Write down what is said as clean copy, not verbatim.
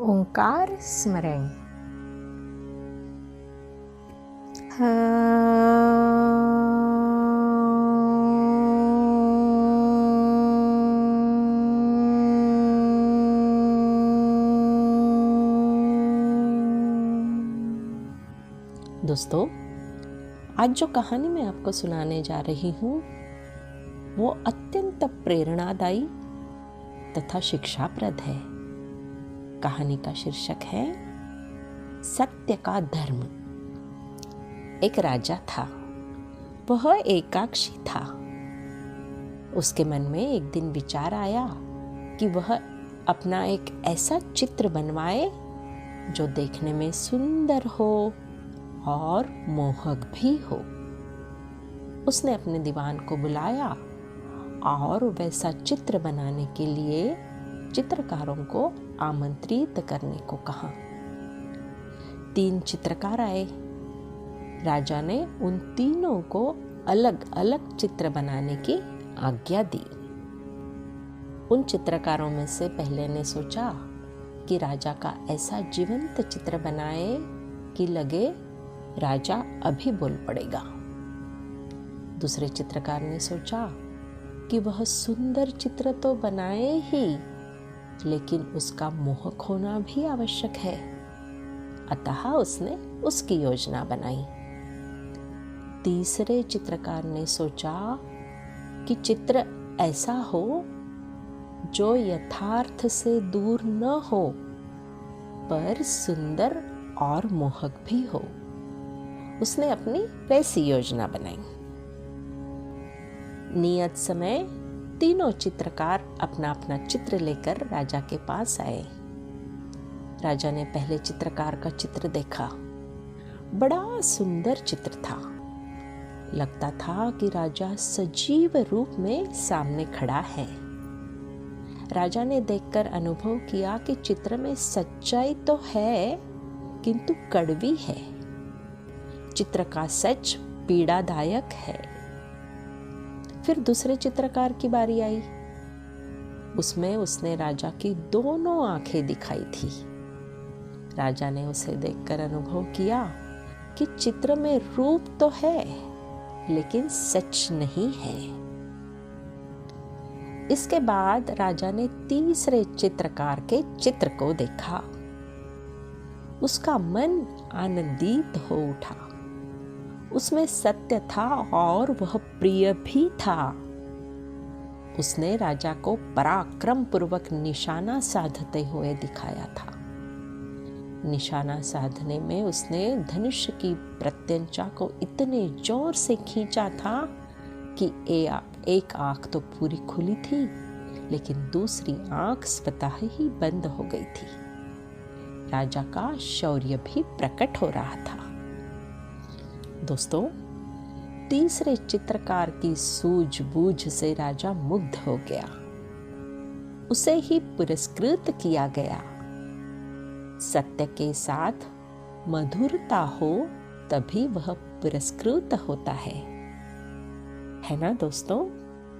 ओंकार स्मरण। दोस्तों, आज जो कहानी मैं आपको सुनाने जा रही हूँ वो अत्यंत प्रेरणादायी तथा शिक्षाप्रद है। कहानी का शीर्षक है सत्य का धर्म। एक राजा था। वह एकाक्षी था। उसके मन में एक दिन विचार आया कि वह अपना एक ऐसा चित्र बनवाए जो देखने में सुंदर हो और मोहक भी हो। उसने अपने दीवान को बुलाया और वैसा चित्र बनाने के लिए चित्रकारों को आमंत्रित करने को कहा। 3 चित्रकार आए। राजा ने उन तीनों को अलग अलग चित्र बनाने की आज्ञा दी। उन चित्रकारों में से पहले ने सोचा कि राजा का ऐसा जीवंत चित्र बनाए कि लगे राजा अभी बोल पड़ेगा। दूसरे चित्रकार ने सोचा कि वह सुंदर चित्र तो बनाए ही, लेकिन उसका मोहक होना भी आवश्यक है। अतः उसने उसकी योजना बनाई। तीसरे चित्रकार ने सोचा कि चित्र ऐसा हो जो यथार्थ से दूर न हो, पर सुंदर और मोहक भी हो। उसने अपनी वैसी योजना बनाई। नियत समय तीनों चित्रकार अपना अपना चित्र लेकर राजा के पास आए। राजा ने पहले चित्रकार का चित्र देखा। बड़ा सुंदर चित्र था। लगता था कि राजा सजीव रूप में सामने खड़ा है। राजा ने देखकर अनुभव किया कि चित्र में सच्चाई तो है, किंतु कड़वी है। चित्र का सच पीड़ादायक है। फिर दूसरे चित्रकार की बारी आई। उसमें उसने राजा की दोनों आंखें दिखाई थी। राजा ने उसे देखकर अनुभव किया कि चित्र में रूप तो है, लेकिन सच नहीं है। इसके बाद राजा ने तीसरे चित्रकार के चित्र को देखा। उसका मन आनंदित हो उठा। उसमें सत्य था और वह प्रिय भी था। उसने राजा को पराक्रम पूर्वक निशाना साधते हुए दिखाया था। निशाना साधने में उसने धनुष की प्रत्यंचा को इतने जोर से खींचा था कि एक आंख तो पूरी खुली थी, लेकिन दूसरी आंख स्वतः ही बंद हो गई थी। राजा का शौर्य भी प्रकट हो रहा था। दोस्तों, तीसरे चित्रकार की सूझबूझ से राजा मुग्ध हो गया। उसे ही पुरस्कृत किया गया। सत्य के साथ मधुरता हो तभी वह पुरस्कृत होता है ना दोस्तों?